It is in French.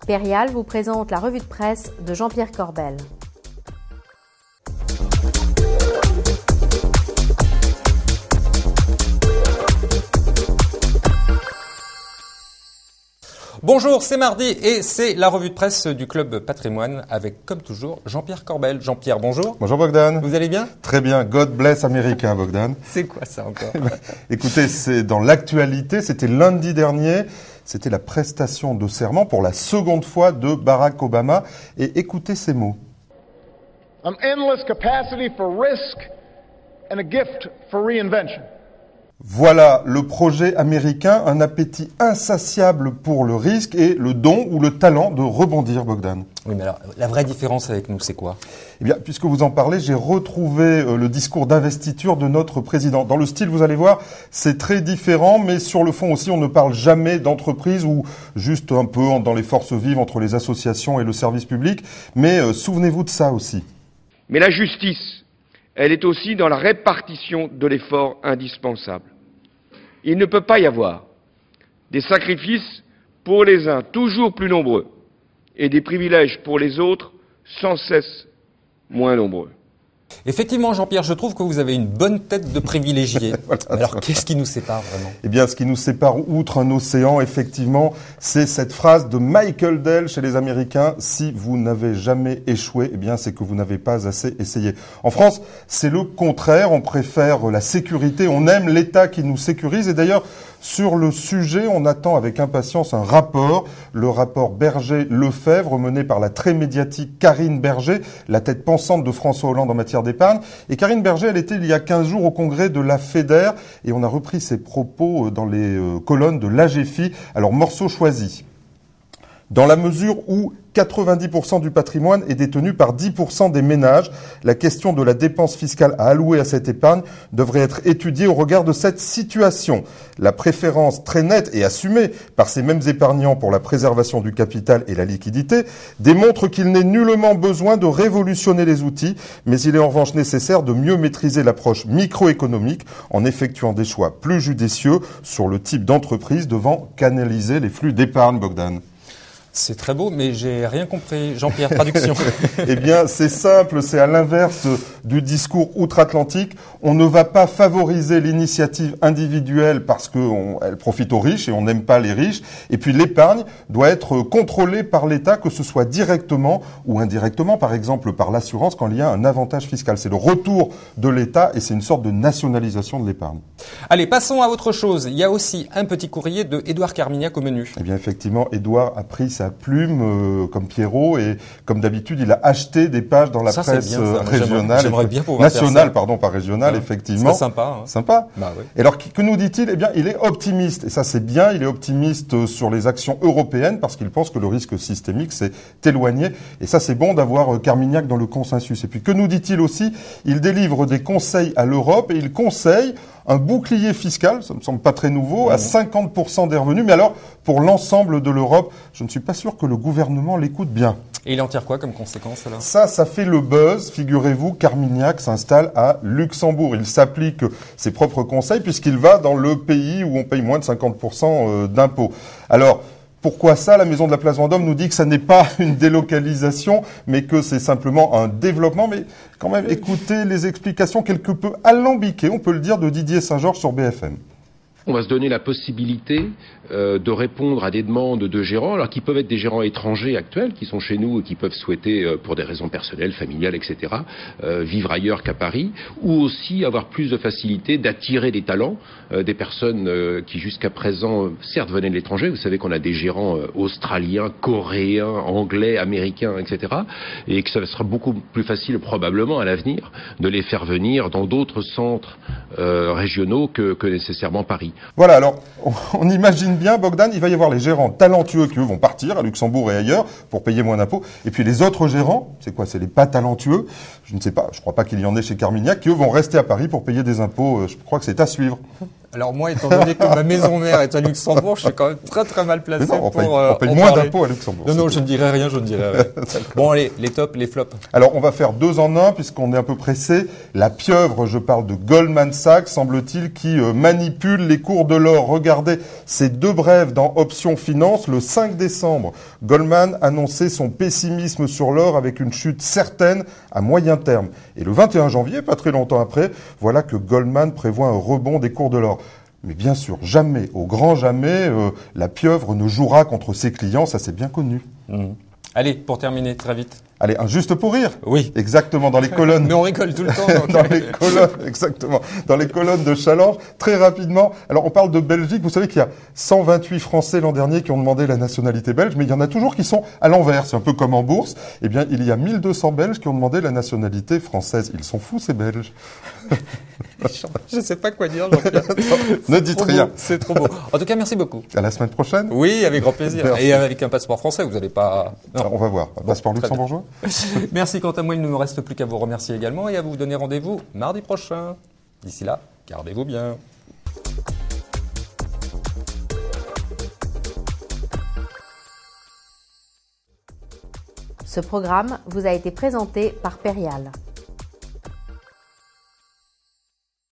Perial vous présente la revue de presse de Jean-Pierre Corbel. Bonjour, c'est mardi et c'est la revue de presse du Club Patrimoine avec, comme toujours, Jean-Pierre Corbel. Jean-Pierre, bonjour. Bonjour Bogdan. Vous allez bien? Très bien. God bless America, Bogdan. C'est quoi ça encore? Écoutez, c'est dans l'actualité, c'était lundi dernier, c'était la prestation de serment pour la seconde fois de Barack Obama. Et écoutez ces mots. An endless capacity for risk and a gift for reinvention. Voilà le projet américain, un appétit insatiable pour le risque et le don ou le talent de rebondir, Bogdan. Oui, mais alors, la vraie différence avec nous, c'est quoi? Eh bien, puisque vous en parlez, j'ai retrouvé le discours d'investiture de notre président. Dans le style, vous allez voir, c'est très différent, mais sur le fond aussi, on ne parle jamais d'entreprise ou juste un peu dans les forces vives entre les associations et le service public. Mais souvenez-vous de ça aussi. Mais la justice, elle est aussi dans la répartition de l'effort indispensable. Il ne peut pas y avoir des sacrifices pour les uns toujours plus nombreux et des privilèges pour les autres sans cesse moins nombreux. Effectivement, Jean-Pierre, je trouve que vous avez une bonne tête de privilégié. Voilà. Alors, qu'est-ce qui nous sépare vraiment? Eh bien, ce qui nous sépare outre un océan, effectivement, c'est cette phrase de Michael Dell chez les Américains. Si vous n'avez jamais échoué, eh bien, c'est que vous n'avez pas assez essayé. En France, c'est le contraire. On préfère la sécurité. On aime l'État qui nous sécurise. Et d'ailleurs, sur le sujet, on attend avec impatience un rapport, le rapport Berger-Lefebvre, mené par la très médiatique Karine Berger, la tête pensante de François Hollande en matière d'épargne. Et Karine Berger, elle était il y a 15 jours au congrès de la FEDER et on a repris ses propos dans les colonnes de l'AGFI. Alors, morceau choisi. Dans la mesure où 90% du patrimoine est détenu par 10% des ménages, la question de la dépense fiscale à allouer à cette épargne devrait être étudiée au regard de cette situation. La préférence très nette et assumée par ces mêmes épargnants pour la préservation du capital et la liquidité démontre qu'il n'est nullement besoin de révolutionner les outils, mais il est en revanche nécessaire de mieux maîtriser l'approche microéconomique en effectuant des choix plus judicieux sur le type d'entreprise devant canaliser les flux d'épargne, Bogdan. C'est très beau, mais j'ai rien compris. Jean-Pierre, traduction. Eh bien, c'est simple, c'est à l'inverse du discours outre-Atlantique. On ne va pas favoriser l'initiative individuelle parce qu'elle profite aux riches et on n'aime pas les riches. Et puis l'épargne doit être contrôlée par l'État, que ce soit directement ou indirectement, par exemple par l'assurance, quand il y a un avantage fiscal. C'est le retour de l'État et c'est une sorte de nationalisation de l'épargne. Allez, passons à autre chose. Il y a aussi un petit courrier de Édouard Carmignac au menu. Eh bien, effectivement, Édouard a pris sa plume comme Pierrot et comme d'habitude il a acheté des pages dans la presse régionale, nationale, pardon, pas régionale, effectivement. C'est sympa. Hein. Sympa. Bah, oui. Et alors que nous dit-il? Eh bien, il est optimiste et ça c'est bien. Il est optimiste sur les actions européennes parce qu'il pense que le risque systémique s'est éloigné et ça c'est bon d'avoir Carmignac dans le consensus. Et puis que nous dit-il aussi? Il délivre des conseils à l'Europe et il conseille un bouclier fiscal, ça me semble pas très nouveau, à 50% des revenus. Mais alors, pour l'ensemble de l'Europe, je ne suis pas sûr que le gouvernement l'écoute bien. Et il en tire quoi comme conséquence alors? Ça fait le buzz. Figurez-vous, Carmignac s'installe à Luxembourg. Il s'applique ses propres conseils puisqu'il va dans le pays où on paye moins de 50% d'impôts. Alors, pourquoi ça? La Maison de la Place Vendôme nous dit que ça n'est pas une délocalisation, mais que c'est simplement un développement. Mais quand même, écoutez les explications quelque peu alambiquées, on peut le dire, de Didier Saint-Georges sur BFM. On va se donner la possibilité de répondre à des demandes de gérants, alors qui peuvent être des gérants étrangers actuels, qui sont chez nous et qui peuvent souhaiter, pour des raisons personnelles, familiales, etc., vivre ailleurs qu'à Paris, ou aussi avoir plus de facilité d'attirer des talents, des personnes qui jusqu'à présent, certes, venaient de l'étranger. Vous savez qu'on a des gérants australiens, coréens, anglais, américains, etc., et que ça sera beaucoup plus facile, probablement, à l'avenir, de les faire venir dans d'autres centres régionaux que nécessairement Paris. Voilà, alors, on imagine bien, Bogdan, il va y avoir les gérants talentueux qui, eux, vont partir à Luxembourg et ailleurs pour payer moins d'impôts. Et puis les autres gérants, c'est quoi? C'est les pas talentueux. Je ne sais pas, je crois pas qu'il y en ait chez Carmignac, qui, eux, vont rester à Paris pour payer des impôts. Je crois que c'est à suivre. Alors moi, étant donné que ma maison mère est à Luxembourg, je suis quand même très mal placé Mais non, on pour paye en moins parler. d'impôts à Luxembourg. Non, c'est je ne dirai rien, Bon, allez, les tops, les flops. Alors, on va faire 2 en 1 puisqu'on est un peu pressé. La pieuvre, je parle de Goldman Sachs, semble-t-il, qui manipule les cours de l'or. Regardez ces 2 brèves dans Options Finance. Le 5 décembre, Goldman annonçait son pessimisme sur l'or avec une chute certaine à moyen terme. Et le 21 janvier, pas très longtemps après, voilà que Goldman prévoit un rebond des cours de l'or. Mais bien sûr, jamais, au grand jamais, la pieuvre ne jouera contre ses clients, ça c'est bien connu. Allez, pour terminer, très vite. Allez, un juste pour rire. Oui. Exactement, dans les colonnes. Mais on rigole tout le temps. Donc... Dans les colonnes, exactement. Dans les colonnes de Challenge, très rapidement. Alors, on parle de Belgique. Vous savez qu'il y a 128 Français l'an dernier qui ont demandé la nationalité belge, mais il y en a toujours qui sont à l'envers. C'est un peu comme en bourse. Eh bien, il y a 1200 Belges qui ont demandé la nationalité française. Ils sont fous, ces Belges. Je ne sais pas quoi dire, Jean-Pierre. Ne dites rien. C'est trop beau. En tout cas, merci beaucoup. À la semaine prochaine. Oui, avec grand plaisir. Merci. Et avec un passeport français, vous n'allez pas... Non. On va voir. Passeport très luxembourgeois. Merci, quant à moi, il ne me reste plus qu'à vous remercier également et à vous donner rendez-vous mardi prochain. D'ici là, gardez-vous bien. Ce programme vous a été présenté par Perial.